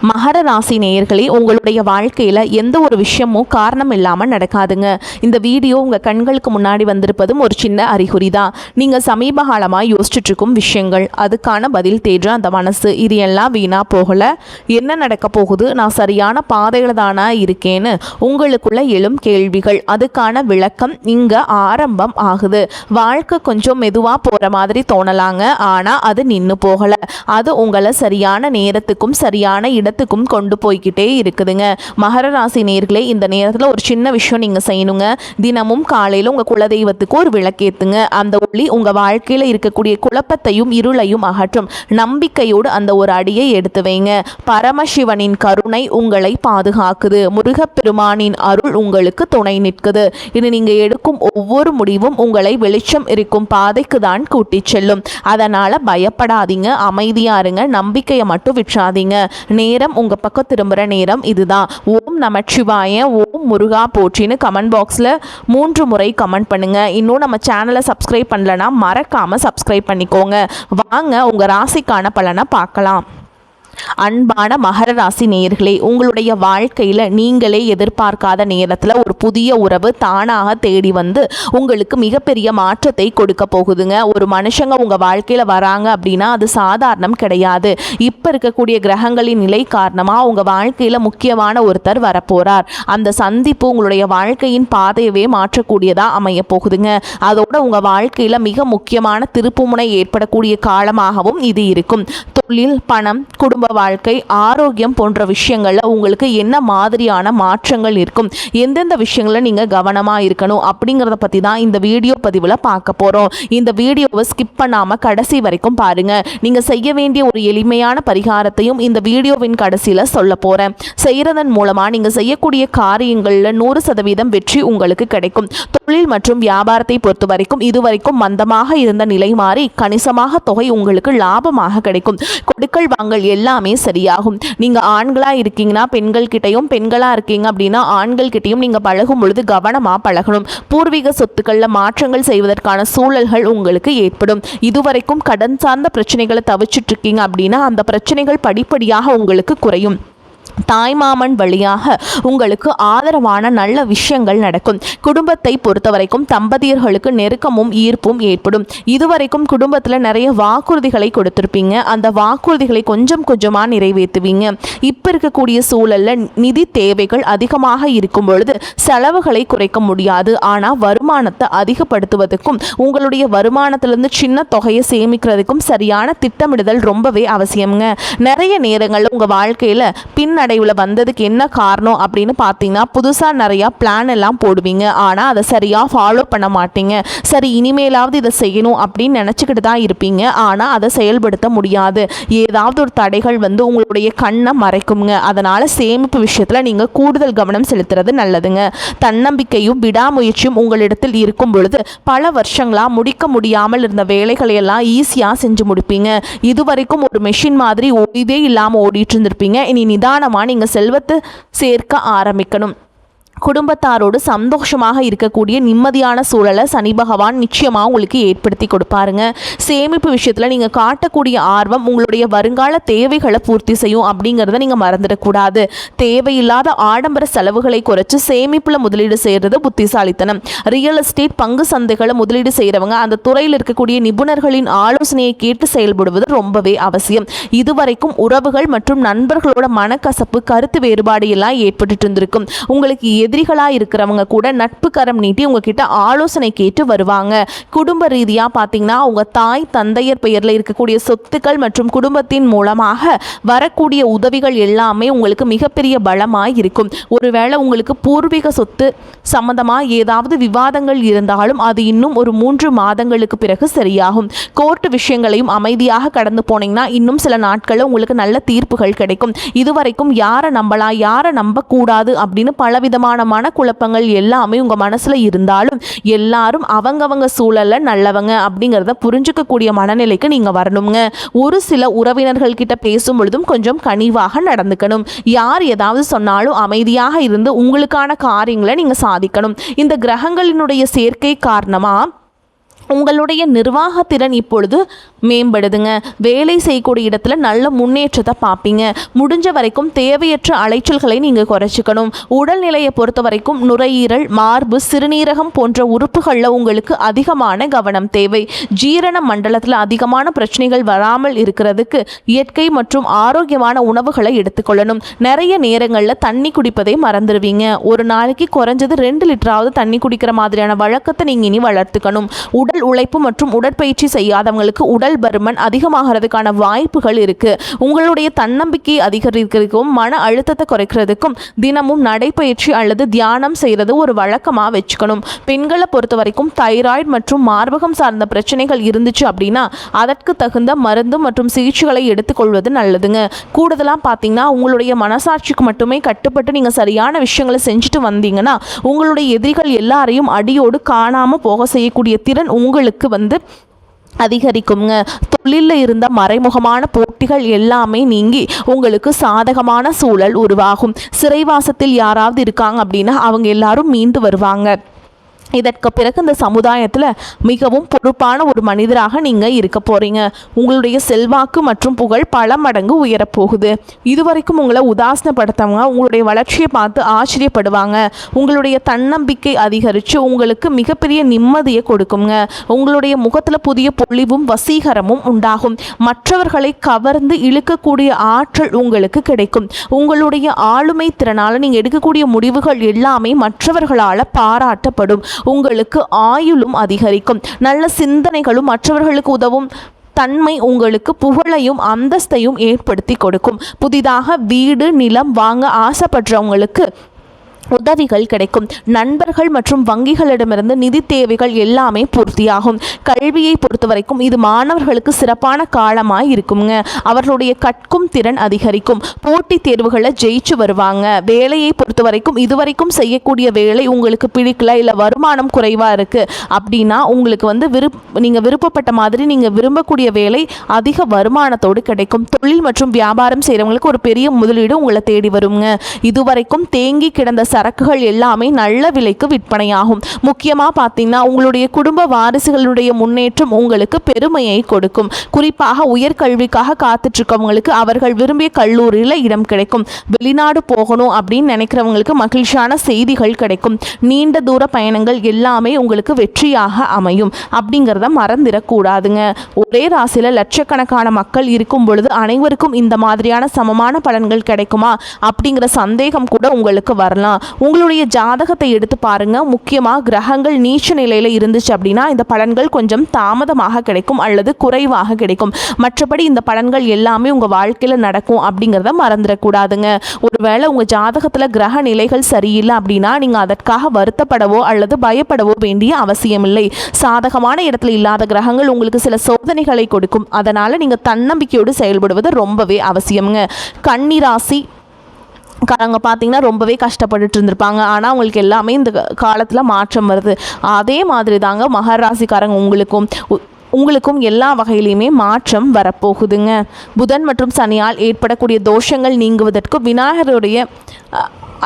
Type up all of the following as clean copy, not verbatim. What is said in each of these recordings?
மகர ராசி நேயர்களே, உங்களுடைய வாழ்க்கையில் எந்த ஒரு விஷயமும் காரணம் இல்லாமல் நடக்காதுங்க. இந்த வீடியோ உங்கள் கண்களுக்கு முன்னாடி வந்திருப்பதும் ஒரு சின்ன அறிகுறி தான். நீங்கள் சமீப காலமாக யோசிச்சுட்டு இருக்கும் விஷயங்கள், அதுக்கான பதில் தேடுற அந்த மனசு, இது எல்லாம் வீணாக போகலை. என்ன நடக்க போகுது, நான் சரியான பாதையில் தானா இருக்கேன்னு உங்களுக்குள்ள எழும் கேள்விகள், அதுக்கான விளக்கம் இங்கே ஆரம்பம் ஆகுது. வாழ்க்கை கொஞ்சம் மெதுவாக போகிற மாதிரி தோணலாங்க, ஆனால் அது நின்று போகலை. அது உங்களை சரியான நேரத்துக்கும் சரியான இடத்துக்கும் கொண்டு போய்கிட்டே இருக்குதுங்க. மகர ராசி நேயர்களே, இந்த நேரத்தில் ஒரு சின்ன விஷயம் நீங்கள் செய்யணுங்க. தினமும் காலையில் உங்கள் குலதெய்வத்துக்கு ஒரு விளக்கேற்றுங்க. அந்த ஒளி உங்கள் வாழ்க்கையில் இருக்கக்கூடிய குழப்பத்தையும் இருளையும் அகற்றும். நம்பிக்கையோடு அந்த ஒரு அடியை எடுத்து வைங்க. பரமசிவனின் கருணை உங்களை பாதுகாக்குது. முருகப்பெருமானின் அருள் உங்களுக்கு துணை நிற்குது. இது நீங்கள் எடுக்கும் ஒவ்வொரு முடிவும் உங்களை வெளிச்சம் இருக்கும் பாதைக்கு தான் கூட்டிச் செல்லும். அதனால் பயப்படாதீங்க, அமைதியாக இருங்க, நம்பிக்கையை மட்டும் விட்டுறாதீங்க. நேரம் உங்கள் பக்கம் திரும்புகிற நேரம் இதுதான். ஓம் நமச்சிவாய, ஓம் முருகா போற்றின்னு கமெண்ட் பாக்ஸில் 3 முறை கமெண்ட் பண்ணுங்கள். இன்னும் நம்ம சேனலை சப்ஸ்கிரைப் பண்ணலன்னா மறக்காமல் சப்ஸ்கிரைப் பண்ணிக்கோங்க. வாங்க உங்கள் ராசிக்கான பலனை பார்க்கலாம். அன்பான மகர ராசி நேயர்களே, உங்களுடைய வாழ்க்கையில் நீங்களே எதிர்பார்க்காத நேரத்தில் ஒரு புதிய உறவு தானாக தேடி வந்து உங்களுக்கு மிகப்பெரிய மாற்றத்தை கொடுக்க போகுதுங்க. ஒரு மனுஷங்க உங்கள் வாழ்க்கையில் வராங்க அப்படின்னா அது சாதாரணம் கிடையாது. இப்போ இருக்கக்கூடிய கிரகங்களின் நிலை காரணமாக உங்கள் வாழ்க்கையில் முக்கியமான ஒருத்தர் வரப்போகிறார். அந்த சந்திப்பு உங்களுடைய வாழ்க்கையின் பாதையவே மாற்றக்கூடியதாக அமைய போகுதுங்க. அதோட உங்கள் வாழ்க்கையில் மிக முக்கியமான திருப்புமுனை ஏற்படக்கூடிய காலமாகவும் இது இருக்கும். தொழில், பணம், குடும்ப வாழ்க்கை, ஆரோக்கியம் போன்ற விஷயங்களில் உங்களுக்கு என்ன மாதிரியான மாற்றங்கள் இருக்கும், எந்தெந்த விஷயங்களில் நீங்கள் கவனமாக இருக்கணும் அப்படிங்கிறத பற்றி தான் இந்த வீடியோ பதிவில் பார்க்க போகிறோம். இந்த வீடியோவை ஸ்கிப் பண்ணாமல் கடைசி வரைக்கும் பாருங்கள். நீங்கள் செய்ய வேண்டிய ஒரு எளிமையான பரிகாரத்தையும் இந்த வீடியோவின் கடைசியில் சொல்ல போகிறேன். செய்கிறதன் மூலமாக நீங்கள் செய்யக்கூடிய காரியங்களில் 100% வெற்றி உங்களுக்கு கிடைக்கும். தொழில் மற்றும் வியாபாரத்தை பொறுத்த வரைக்கும் இதுவரைக்கும் மந்தமாக இருந்த நிலை மாறி கணிசமாக தொகை உங்களுக்கு லாபமாக கிடைக்கும். கொடுக்கல் வாங்கல் எல்லாமே சரியாகும். நீங்கள் ஆண்களாக இருக்கீங்கன்னா பெண்கள் கிட்டையும், பெண்களாக இருக்கீங்க அப்படின்னா ஆண்கள் கிட்டையும் நீங்கள் பழகும் பொழுது கவனமாக பழகணும். பூர்வீக சொத்துக்களில் மாற்றங்கள் செய்வதற்கான சூழல்கள் உங்களுக்கு ஏற்படும். இதுவரைக்கும் கடன் சார்ந்த பிரச்சனைகளை தவிச்சிட்டு இருக்கீங்க அப்படின்னா அந்த பிரச்சனைகள் படிப்படியாக உங்களுக்கு குறையும். தாய்மாமன் வழியாக உங்களுக்கு ஆதரவான நல்ல விஷயங்கள் நடக்கும். குடும்பத்தை பொறுத்த வரைக்கும் தம்பதியர்களுக்கு நெருக்கமும் ஈர்ப்பும் ஏற்படும். இதுவரைக்கும் குடும்பத்தில் நிறைய வாக்குறுதிகளை கொடுத்துருப்பீங்க. அந்த வாக்குறுதிகளை கொஞ்சம் கொஞ்சமாக நிறைவேற்றுவீங்க. இப்போ இருக்கக்கூடிய சூழலில் நிதி தேவைகள் அதிகமாக இருக்கும் பொழுது செலவுகளை குறைக்க முடியாது. ஆனால் வருமானத்தை அதிகப்படுத்துவதற்கும் உங்களுடைய வருமானத்திலிருந்து சின்ன தொகையை சேமிக்கிறதுக்கும் சரியான திட்டமிடுதல் ரொம்பவே அவசியம்ங்க. நிறைய நேரங்களில் உங்கள் வாழ்க்கையில் பின்னடைவில் வந்ததுக்கு என்ன காரணம் அப்படின்னு பார்த்தீங்கன்னா, புதுசாக நிறையா பிளான் எல்லாம் போடுவீங்க, ஆனால் அதை சரியாக ஃபாலோ பண்ண மாட்டீங்க. சரி, இனிமேலாவது இதை செய்யணும் அப்படின்னு நினச்சிக்கிட்டு தான் இருப்பீங்க, ஆனால் அதை செயல்படுத்த முடியாது. ஏதாவது ஒரு தடைகள் வந்து உங்களுடைய கண்ணை மறைக்குங்க. அதனால் சேமிப்பு விஷயத்தில் நீங்கள் கூடுதல் கவனம் செலுத்துறது நல்லதுங்க. தன்னம்பிக்கையும் விடாமுயற்சியும் உங்களிடத்தில் இருக்கும் பொழுது பல வருஷங்களாக முடிக்க முடியாமல் இருந்த வேலைகளை எல்லாம் ஈஸியாக செஞ்சு முடிப்பீங்க. இதுவரைக்கும் ஒரு மெஷின் மாதிரி ஓய்வே இல்லாமல் ஓடிட்டு இருந்திருப்பீங்க. இனி நிதானமாக நீங்கள் செல்வத்தை சேர்க்க ஆரம்பிக்கணும். குடும்பத்தாரோடு சந்தோஷமாக இருக்கக்கூடிய நிம்மதியான சூழலை சனி பகவான் நிச்சயமாக உங்களுக்கு ஏற்படுத்தி கொடுப்பாருங்க. சேமிப்பு விஷயத்தில் நீங்கள் காட்டக்கூடிய ஆர்வம் உங்களுடைய வருங்கால தேவைகளை பூர்த்தி செய்யும் அப்படிங்கிறத நீங்கள் மறந்துடக்கூடாது. தேவையில்லாத ஆடம்பர செலவுகளை குறைச்சி சேமிப்பில் முதலீடு செய்கிறது புத்திசாலித்தனம். ரியல் எஸ்டேட், பங்கு சந்தைகளை முதலீடு செய்கிறவங்க அந்த துறையில் இருக்கக்கூடிய நிபுணர்களின் ஆலோசனையை கேட்டு செயல்படுவது ரொம்பவே அவசியம். இதுவரைக்கும் உறவுகள் மற்றும் நண்பர்களோட மனக்கசப்பு, கருத்து வேறுபாடு எல்லாம் ஏற்பட்டு இருந்திருக்கும். உங்களுக்கு எதிரிகளாக இருக்கிறவங்க கூட நட்பு கரம் நீட்டி உங்ககிட்ட ஆலோசனை கேட்டு வருவாங்க. குடும்ப ரீதியாக பார்த்தீங்கன்னா உங்கள் தாய் தந்தையர் பெயரில் இருக்கக்கூடிய சொத்துக்கள் மற்றும் குடும்பத்தின் மூலமாக வரக்கூடிய உதவிகள் எல்லாமே உங்களுக்கு மிகப்பெரிய பலமாக இருக்கும். ஒருவேளை உங்களுக்கு பூர்வீக சொத்து சம்பந்தமாக ஏதாவது விவாதங்கள் இருந்தாலும் அது இன்னும் ஒரு 3 மாதங்களுக்கு பிறகு சரியாகும். கோர்ட்டு விஷயங்களையும் அமைதியாக கடந்து போனீங்கன்னா இன்னும் சில நாட்களில் உங்களுக்கு நல்ல தீர்ப்புகள் கிடைக்கும். இதுவரைக்கும் யாரை நம்பலாம், யாரை நம்பக்கூடாது அப்படின்னு பலவிதமான மனக்குழப்பங்கள் எல்லாமே உங்க மனசுல இருந்தாலும் எல்லாரும் அவங்கவங்க சூழல்ல நல்லவங்க அப்படிங்கிறத புரிஞ்சுக்கக்கூடிய மனநிலைக்கு நீங்க வரணுங்க. ஒரு சில உறவினர்கள் கிட்ட பேசும் பொழுதும் கொஞ்சம் கனிவாக நடந்துக்கணும். யார் ஏதாவது சொன்னாலும் அமைதியாக இருந்து உங்களுக்கான காரியங்களை நீங்க சாதிக்கணும். இந்த கிரகங்களினுடைய சேர்க்கை காரணமா உங்களுடைய நிர்வாகத்திறன் இப்பொழுது மேம்படுதுங்க. வேலை செய்யக்கூடிய இடத்துல நல்ல முன்னேற்றத்தை பார்ப்பீங்க. முடிஞ்ச வரைக்கும் தேவையற்ற அலைச்சல்களை நீங்கள் குறைச்சிக்கணும். உடல்நிலையை பொறுத்த வரைக்கும் நுரையீரல், மார்பு, சிறுநீரகம் போன்ற உறுப்புகளில் உங்களுக்கு அதிகமான கவனம் தேவை. ஜீரண மண்டலத்தில் அதிகமான பிரச்சனைகள் வராமல் இருக்கிறதுக்கு இயற்கை மற்றும் ஆரோக்கியமான உணவுகளை எடுத்துக்கொள்ளணும். நிறைய நேரங்களில் தண்ணி குடிப்பதை மறந்துடுவீங்க. ஒரு நாளைக்கு குறைஞ்சது 2 லிட்டராவது தண்ணி குடிக்கிற மாதிரியான வழக்கத்தை நீங்கள் இனி வளர்த்துக்கணும். உடல் உழைப்பு மற்றும் உடற்பயிற்சி செய்யாதவங்களுக்கு உடல் பருமன் அதிகமாகிறதுக்கான வாய்ப்புகள் இருக்கு. உங்களுடைய தன்னம்பிக்கையை அதிகரிக்கிறதுக்கும் மன அழுத்தத்தை குறைக்கிறதுக்கும் தினமும் நடைப்பயிற்சி அல்லது தியானம் செய்யறது ஒரு வழக்கமாக வச்சுக்கணும். பெண்களை பொறுத்த வரைக்கும் தைராய்டு மற்றும் மார்பகம் சார்ந்த பிரச்சனைகள் இருந்துச்சு அப்படின்னா அதற்கு தகுந்த மருந்து மற்றும் சிகிச்சைகளை எடுத்துக்கொள்வது நல்லதுங்க. கூடுதலாக பார்த்தீங்கன்னா உங்களுடைய மனசாட்சிக்கு மட்டுமே கட்டுப்பட்டு நீங்கள் சரியான விஷயங்களை செஞ்சுட்டு வந்தீங்கன்னா உங்களுடைய எதிரிகள் எல்லாரையும் அடியோடு காணாமல் போக செய்யக்கூடிய திறன் உங்களுக்கு அதிகரிக்குங்க. தொழிலில் இருந்த மறைமுகமான போட்டிகள் எல்லாமே நீங்கி உங்களுக்கு சாதகமான சூழல் உருவாகும். சிறைவாசத்தில் யாராவது இருக்காங்க அப்படின்னா அவங்க எல்லாரும் மீண்டு வருவாங்க. இதற்கு பிறகு இந்த சமுதாயத்தில் மிகவும் பொறுப்பான ஒரு மனிதராக நீங்கள் இருக்க போகிறீங்க. உங்களுடைய செல்வாக்கு மற்றும் புகழ் பல மடங்கு உயரப்போகுது. இதுவரைக்கும் உங்களை உதாசனப்படுத்தவங்க உங்களுடைய வளர்ச்சியை பார்த்து ஆச்சரியப்படுவாங்க. உங்களுடைய தன்னம்பிக்கை அதிகரித்து உங்களுக்கு மிகப்பெரிய நிம்மதியை கொடுக்குங்க. உங்களுடைய முகத்தில் புதிய பொலிவும் வசீகரமும் உண்டாகும். மற்றவர்களை கவர்ந்து இழுக்கக்கூடிய ஆற்றல் உங்களுக்கு கிடைக்கும். உங்களுடைய ஆளுமை திறனால் நீங்கள் எடுக்கக்கூடிய முடிவுகள் எல்லாமே மற்றவர்களால் பாராட்டப்படும். உங்களுக்கு ஆயுளும் அதிகரிக்கும். நல்ல சிந்தனைகளும் மற்றவர்களுக்கு உதவும் தன்மை உங்களுக்கு புகழையும் அந்தஸ்தையும் ஏற்படுத்தி கொடுக்கும். புதிதாக வீடு நிலம் வாங்க ஆசைப்படுறவங்களுக்கு உதவிகள் கிடைக்கும். நண்பர்கள் மற்றும் வங்கிகளிடமிருந்து நிதி தேவைகள் எல்லாமே பூர்த்தியாகும். கல்வியை பொறுத்த வரைக்கும் இது மாணவர்களுக்கு சிறப்பான காலமாக இருக்குங்க. அவர்களுடைய கற்கும் திறன் அதிகரிக்கும். போட்டித் தேர்வுகளை ஜெயிச்சு வருவாங்க. வேலையை பொறுத்த வரைக்கும் இதுவரைக்கும் செய்யக்கூடிய வேலை உங்களுக்கு பிடிக்கல, இல்லை வருமானம் குறைவாக இருக்குது அப்படின்னா உங்களுக்கு நீங்கள் விருப்பப்பட்ட மாதிரி நீங்கள் விரும்பக்கூடிய வேலை அதிக வருமானத்தோடு கிடைக்கும். தொழில் மற்றும் வியாபாரம் செய்கிறவங்களுக்கு ஒரு பெரிய முதலீடு உங்களை தேடி வருங்க. இதுவரைக்கும் தேங்கி கிடந்த சரக்குகள் எல்லாமே நல்ல விலைக்கு விற்பனையாகும். முக்கியமாக பார்த்தீங்கன்னா உங்களுடைய குடும்ப வாரிசுகளுடைய முன்னேற்றம் உங்களுக்கு பெருமையை கொடுக்கும். குறிப்பாக உயர்கல்விக்காக காத்துட்ருக்கவங்களுக்கு அவர்கள் விரும்பிய கல்லூரியில் இடம் கிடைக்கும். வெளிநாடு போகணும் அப்படின்னு நினைக்கிறவங்களுக்கு மகிழ்ச்சியான செய்திகள் கிடைக்கும். நீண்ட தூர பயணங்கள் எல்லாமே உங்களுக்கு வெற்றியாக அமையும். அப்படிங்கிறத மறந்துடக்கூடாதுங்க. ஒரே ராசியில் லட்சக்கணக்கான மக்கள் இருக்கும் பொழுது அனைவருக்கும் இந்த மாதிரியான சமமான பலன்கள் கிடைக்குமா அப்படிங்கிற சந்தேகம் கூட உங்களுக்கு வரலாம். உங்களுடைய ஜாதகத்தை எடுத்து பாருங்க. முக்கியமாக கிரகங்கள் நீச்ச நிலையில் இருந்துச்சு அப்படின்னா இந்த பலன்கள் கொஞ்சம் தாமதமாக கிடைக்கும் அல்லது குறைவாக கிடைக்கும். மற்றபடி இந்த பலன்கள் எல்லாமே உங்கள் வாழ்க்கையில் நடக்கும் அப்படிங்கிறத மறந்துடக்கூடாதுங்க. ஒருவேளை உங்கள் ஜாதகத்தில் கிரக நிலைகள் சரியில்லை அப்படின்னா நீங்கள் அதற்காக வருத்தப்படவோ அல்லது பயப்படவோ வேண்டிய அவசியமில்லை. சாதகமான இடத்துல இல்லாத கிரகங்கள் உங்களுக்கு சில சோதனைகளை கொடுக்கும். அதனால் நீங்கள் தன்னம்பிக்கையோடு செயல்படுவது ரொம்பவே அவசியம்ங்க. கன்னி ராசி காரங்க பார்த்தீங்கன்னா ரொம்பவே கஷ்டப்பட்டுட்டு இருந்திருப்பாங்க. ஆனால் அவங்களுக்கு எல்லாமே இந்த காலத்தில் மாற்றம் வருது. அதே மாதிரி தாங்க மகர ராசிக்காரங்க உங்களுக்கும் எல்லா வகையிலையுமே மாற்றம் வரப்போகுதுங்க. புதன் மற்றும் சனியால் ஏற்படக்கூடிய தோஷங்கள் நீங்குவதற்கு விநாயகருடைய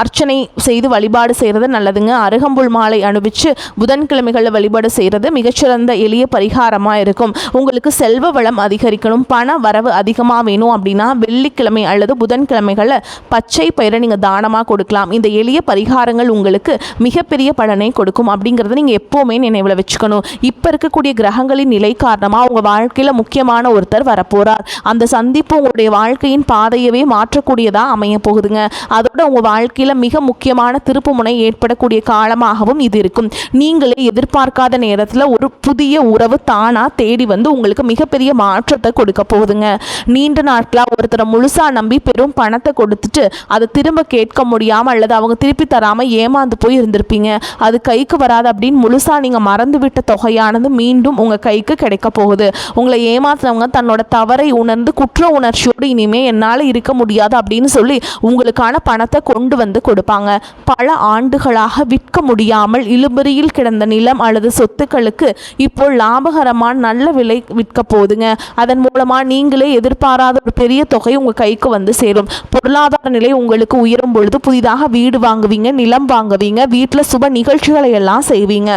அர்ச்சனை செய்து வழிபாடு செய்கிறது நல்லதுங்க. அருகம்புல் மாலை அனுப்பிச்சு புதன்கிழமைகளில் வழிபாடு செய்கிறது மிகச்சிறந்த எளிய பரிகாரமாக இருக்கும். உங்களுக்கு செல்வ வளம் அதிகரிக்கணும், பண வரவு அதிகமாக வேணும் அப்படின்னா வெள்ளிக்கிழமை அல்லது புதன்கிழமைகளில் பச்சை பயிரை நீங்கள் தானமாக கொடுக்கலாம். இந்த எளிய பரிகாரங்கள் உங்களுக்கு மிகப்பெரிய பலனை கொடுக்கும் அப்படிங்கிறத நீங்கள் எப்போவுமே நினைவில் வச்சுக்கணும். இப்போ இருக்கக்கூடிய கிரகங்களின் நிலை காரணமாக உங்கள் வாழ்க்கையில் முக்கியமான ஒருத்தர் வரப்போகிறார். அந்த சந்திப்பு உங்களுடைய வாழ்க்கையின் பாதையவே மாற்றக்கூடியதாக அமைய போகுதுங்க. அதோட உங்கள் வாழ்க்கை மிக முக்கியமான திருப்புமுனை ஏற்படக்கூடிய காலமாகவும் இது இருக்கும். நீங்களே எதிர்பார்க்காத நேரத்தில் ஒரு புதிய உறவு தானா தேடி வந்து உங்களுக்கு மிகப்பெரிய மாற்றத்தை கொடுக்க போகுதுங்க. நீண்ட நாட்களாக ஒருத்தரை முழுசா நம்பி பெரும் பணத்தை கொடுத்துட்டு அதை திரும்ப கேட்க முடியாமல் அல்லது அவங்க திருப்பி தராமல் ஏமாந்து போய் இருந்திருப்பீங்க. அது கைக்கு வராது அப்படின்னு முழுசா நீங்கள் மறந்துவிட்ட தொகையானது மீண்டும் உங்கள் கைக்கு கிடைக்க போகுது. உங்களை ஏமாத்துறவங்க தன்னோட தவறை உணர்ந்து குற்ற உணர்ச்சியோடு இனிமே என்னால் இருக்க முடியாது அப்படின்னு சொல்லி உங்களுக்கான பணத்தை கொண்டு வந்து வந்து கொடுப்பாங்க. பல ஆண்டுகளாக விற்க முடியாமல் இழுபறியில் கிடந்த நிலம் அல்லது சொத்துக்களுக்கு இப்போ லாபகரமான நல்ல விலை விற்க போகுதுங்க. அதன் மூலமாக நீங்களே எதிர்பாராத ஒரு பெரிய தொகை உங்கள் கைக்கு வந்து சேரும். பொருளாதார நிலை உங்களுக்கு உயரும் பொழுது புதிதாக வீடு வாங்குவீங்க, நிலம் வாங்குவீங்க, வீட்டில் சுப நிகழ்ச்சிகளை எல்லாம் செய்வீங்க.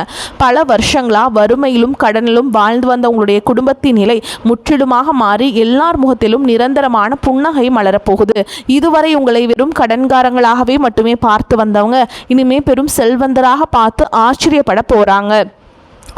பல வருஷங்களாக வறுமையிலும் கடனிலும் வாழ்ந்து வந்த உங்களுடைய குடும்பத்தின் நிலை முற்றிலுமாக மாறி எல்லார் முகத்திலும் நிரந்தரமான புன்னகை மலரப்போகுது. இதுவரை உங்களை வெறும் கடன்காரங்களாகவே மட்டுமே பார்த்து வந்தவங்க இனிமே பெரும் செல்வந்தராக பார்த்து ஆச்சரியப்பட போறாங்க.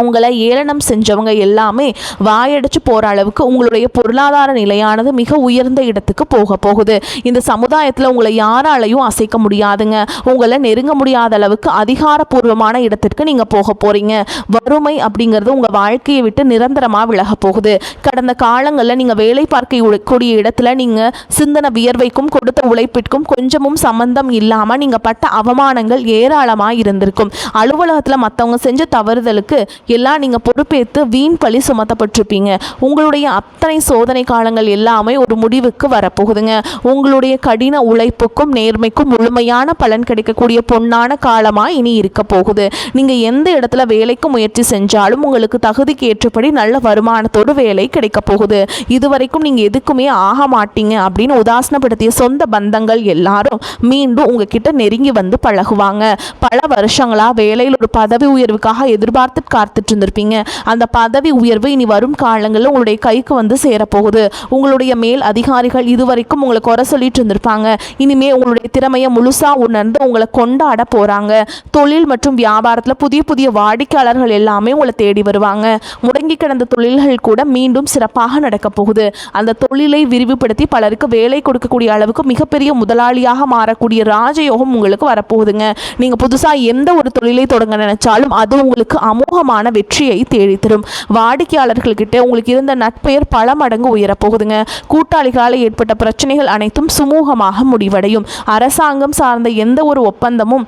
உங்களை ஏளனம் செஞ்சவங்க எல்லாமே வாயடிச்சு போகிற அளவுக்கு உங்களுடைய பொருளாதார நிலையானது மிக உயர்ந்த இடத்துக்கு போக போகுது. இந்த சமுதாயத்தில் உங்களை யாராலையும் அசைக்க முடியாதுங்க. உங்களை நெருங்க முடியாத அளவுக்கு அதிகாரப்பூர்வமான இடத்திற்கு நீங்கள் போக போகிறீங்க. வறுமை அப்படிங்கிறது உங்கள் வாழ்க்கையை விட்டு நிரந்தரமாக விலக போகுது. கடந்த காலங்களில் நீங்கள் வேலை பார்க்கக்கூடிய இடத்துல நீங்கள் சிந்தன வியர்வைக்கும் கொடுத்த உழைப்பிற்கும் கொஞ்சமும் சம்பந்தம் இல்லாமல் நீங்கள் பட்ட அவமானங்கள் ஏராளமாக இருந்திருக்கும். அலுவலகத்தில் மற்றவங்க செஞ்ச தவறுதலுக்கு எல்லாம் நீங்கள் பொறுப்பேற்று வீண் பழி சுமத்தப்பட்டிருப்பீங்க. உங்களுடைய அத்தனை சோதனை காலங்கள் எல்லாமே ஒரு முடிவுக்கு வரப்போகுதுங்க. உங்களுடைய கடின உழைப்புக்கும் நேர்மைக்கும் முழுமையான பலன் கிடைக்கக்கூடிய பொன்னான காலமாக இனி இருக்க போகுது. நீங்கள் எந்த இடத்துல வேலைக்கு முயற்சி செஞ்சாலும் உங்களுக்கு தகுதிக்கு ஏற்றபடி நல்ல வருமானத்தோடு வேலை கிடைக்க போகுது. இதுவரைக்கும் நீங்கள் எதுக்குமே ஆக மாட்டீங்க அப்படின்னு உதாசனப்படுத்திய சொந்த பந்தங்கள் எல்லாரும் மீண்டும் உங்ககிட்ட நெருங்கி வந்து பழகுவாங்க. பல வருஷங்களாக வேலையில் ஒரு பதவி உயர்வுக்காக எதிர்பார்த்து இருந்திருப்பீங்க. அந்த பதவி உயர்வு இனி வரும் காலங்களில் உங்களுடைய கைக்கு வந்து சேரப்போகுது. உங்களுடைய மேல் அதிகாரிகள் இதுவரைக்கும் உங்களை குறை சொல்லிட்டு இருந்திருப்பாங்க. இனிமே உங்களுடைய திறமையை முழுசா உணர்ந்து உங்களை கொண்டாட போறாங்க. தொழில் மற்றும் வியாபாரத்தில் புதிய புதிய வாடிக்கையாளர்கள் எல்லாமே உங்களை தேடி வருவாங்க. முடங்கி கிடந்த தொழில்கள் கூட மீண்டும் சிறப்பாக நடக்க போகுது. அந்த தொழிலை விரிவுபடுத்தி பலருக்கு வேலை கொடுக்கக்கூடிய அளவுக்கு மிகப்பெரிய முதலாளியாக மாறக்கூடிய ராஜயோகம் உங்களுக்கு வரப்போகுதுங்க. நீங்க புதுசா எந்த ஒரு தொழிலை தொடங்க நினைச்சாலும் அது உங்களுக்கு அமோகமான வெற்றியை தேடி தரும். வாடிக்கையாளர்கள்கிட்ட உங்களுக்கு இருந்த நட்பெயர் பல மடங்கு உயரப்போகுதுங்க. கூட்டாளிகளால் ஏற்பட்ட பிரச்சனைகள் அனைத்தும் சுமூகமாக முடிவடையும். அரசாங்கம் சார்ந்த எந்த ஒரு ஒப்பந்தமும்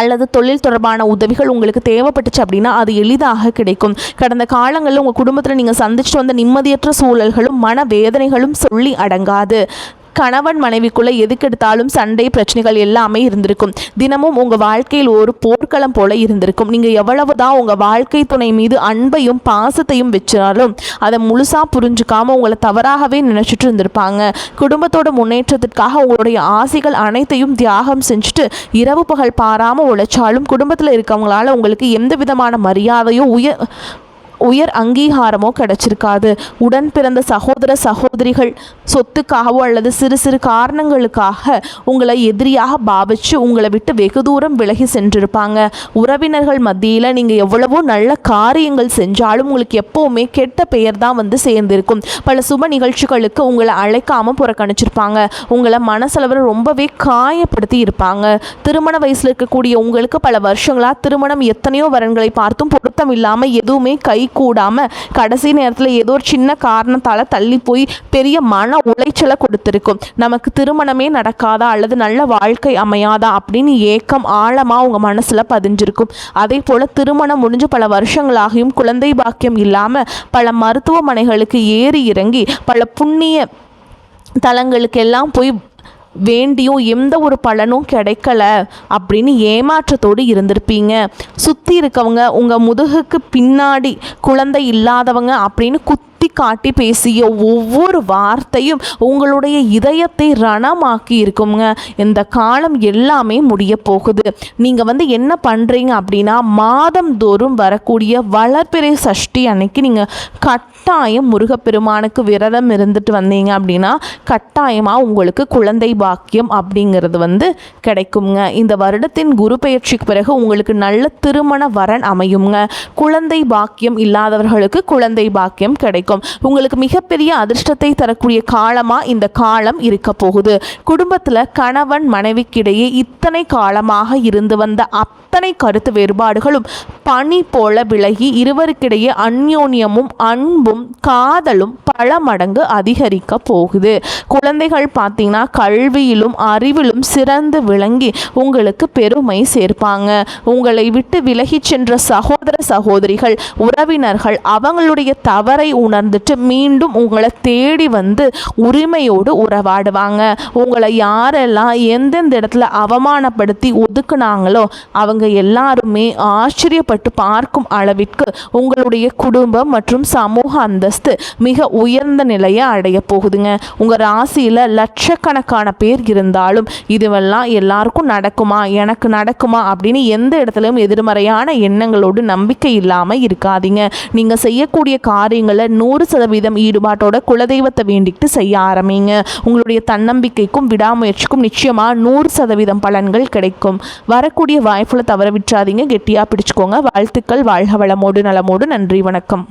அல்லது தொழில் தொடர்பான உதவிகள் உங்களுக்கு தேவைப்பட்டுச்சு அப்படின்னா அது எளிதாக கிடைக்கும். கடந்த காலங்களில் உங்கள் குடும்பத்தில் நீங்கள் சந்திச்சுட்டு வந்த நிம்மதியற்ற சூழல்களும் மன வேதனைகளும் சொல்லி அடங்காது. கணவன் மனைவிக்குள்ள எதுக்கெடுத்தாலும் சண்டை பிரச்சனைகள் எல்லாமே இருந்திருக்கும். தினமும் உங்கள் வாழ்க்கையில் ஒரு போர்க்களம் போல இருந்திருக்கும். நீங்கள் எவ்வளவுதான் உங்கள் வாழ்க்கை துணை மீது அன்பையும் பாசத்தையும் வச்சாலும் அதை முழுசாக புரிஞ்சுக்காமல் உங்களை தவறாகவே நினச்சிட்டு இருந்திருப்பாங்க. குடும்பத்தோட முன்னேற்றத்திற்காக உங்களுடைய ஆசைகள் அனைத்தையும் தியாகம் செஞ்சுட்டு இரவு பகல் பாராமல் உழைச்சாலும் குடும்பத்தில் இருக்கவங்களால உங்களுக்கு எந்த விதமான மரியாதையோ உயர் அங்கீகாரமோ கிடைச்சிருக்காது. உடன் பிறந்த சகோதர சகோதரிகள் சொத்துக்காகவோ அல்லது சிறு சிறு காரணங்களுக்காக உங்களை எதிரியாக பாவிச்சு உங்களை விட்டு வெகு தூரம் விலகி சென்றிருப்பாங்க. உறவினர்கள் மத்தியில் நீங்கள் எவ்வளவோ நல்ல காரியங்கள் செஞ்சாலும் உங்களுக்கு எப்போவுமே கெட்ட பெயர் தான் வந்து சேர்ந்திருக்கும். பல சுப நிகழ்ச்சிகளுக்கு உங்களை அழைக்காமல் புறக்கணிச்சிருப்பாங்க. உங்களை மனசளவில் ரொம்பவே காயப்படுத்தி இருப்பாங்க. திருமண வயசில் இருக்கக்கூடிய உங்களுக்கு பல வருஷங்களாக திருமணம் எத்தனையோ வரன்களை பார்த்தும் பொருத்தம் இல்லாமல் எதுவுமே கை கூடாம கடைசி நேரத்தில் ஏதோ ஒரு சின்ன காரணத்தால் தள்ளி போய் பெரிய மன உளைச்சலை கொடுத்துருக்கும். நமக்கு திருமணமே நடக்காதா அல்லது நல்ல வாழ்க்கை அமையாதா அப்படின்னு ஏக்கம் ஆழமாக உங்கள் மனசில் பதிஞ்சிருக்கும். அதே போல் திருமணம் முடிஞ்சு பல வருஷங்களாகியும் குழந்தை பாக்கியம் இல்லாமல் பல மருத்துவமனைகளுக்கு ஏறி இறங்கி பல புண்ணிய தலங்களுக்கெல்லாம் போய் வேண்டியும் எந்த ஒரு பலனும் கிடைக்கல அப்படின்னு ஏமாற்றத்தோடு இருந்திருப்பீங்க. சுற்றி இருக்கவங்க உங்கள் முதுகுக்கு பின்னாடி குழந்தை இல்லாதவங்க அப்படின்னு குத்தி காட்டி பேசிய ஒவ்வொரு வார்த்தையும் உங்களுடைய இதயத்தை ரணமாக்கி இருக்குங்க. இந்த காலம் எல்லாமே முடிய போகுது. நீங்கள் என்ன பண்ணுறீங்க அப்படின்னா மாதந்தோறும் வரக்கூடிய வளர்பிறை சஷ்டி அன்னைக்கு நீங்கள் கட்டாயம் முருகப்பெருமானுக்கு விரதம் இருந்துட்டு வந்தீங்க அப்படின்னா கட்டாயமாக உங்களுக்கு குழந்தை பாக்கியம் அப்படிங்கிறது கிடைக்குங்க. இந்த வருடத்தின் குரு பெயர்ச்சிக்கு பிறகு உங்களுக்கு நல்ல திருமண வரன் அமையுங்க. குழந்தை பாக்கியம் இல்லாதவர்களுக்கு குழந்தை பாக்கியம் கிடைக்கும். உங்களுக்கு மிகப்பெரிய அதிர்ஷ்டத்தை தரக்கூடிய காலமாக இந்த காலம் இருக்க போகுது. குடும்பத்தில் கணவன் மனைவிக்கிடையே இத்தனை காலமாக இருந்து வந்த அத்தனை கருத்து வேறுபாடுகளும் பனி போல விலகி இருவருக்கிடையே அந்யோன்யமும் அன்பும் காதலும் பல மடங்கு அதிகரிக்க போகுது. குழந்தைகள் பார்த்தீங்கன்னா கல்வியிலும் அறிவிலும் சிறந்து விளங்கி உங்களுக்கு பெருமை சேர்ப்பாங்க. உங்களை விட்டு விலகி சென்ற சகோதர சகோதரிகள் உறவினர்கள் அவங்களுடைய தவறை உணர்ந்து உணர்ந்துட்டு மீண்டும் உங்களை தேடி வந்து உரிமையோடு உறவாடுவாங்க. உங்களை யாரெல்லாம் எந்தெந்த இடத்துல அவமானப்படுத்தி ஒதுக்குனாங்களோ அவங்க எல்லாருமே ஆச்சரியப்பட்டு பார்க்கும் அளவிற்கு உங்களுடைய குடும்பம் மற்றும் சமூக அந்தஸ்து மிக உயர்ந்த நிலையை அடைய போகுதுங்க. உங்கள் ராசியில் லட்சக்கணக்கான பேர் இருந்தாலும் இதுவெல்லாம் எல்லாருக்கும் நடக்குமா, எனக்கு நடக்குமா அப்படின்னு எந்த இடத்துலையும் எதிர்மறையான எண்ணங்களோடு நம்பிக்கை இல்லாமல் இருக்காதீங்க. நீங்கள் செய்யக்கூடிய காரியங்களை 100% ஈடுபாட்டோட குலதெய்வத்தை வேண்டிக்கிட்டு செய்ய ஆரம்பிங்க. உங்களுடைய தன்னம்பிக்கைக்கும் விடாமுயற்சிக்கும் நிச்சயமாக 100% பலன்கள் கிடைக்கும். வரக்கூடிய வாய்ப்புகளை தவற விட்டுறாதீங்க. கெட்டியாக பிடிச்சுக்கோங்க. வாழ்த்துக்கள். வாழ்க வளமோடு நலமோடு. நன்றி. வணக்கம்.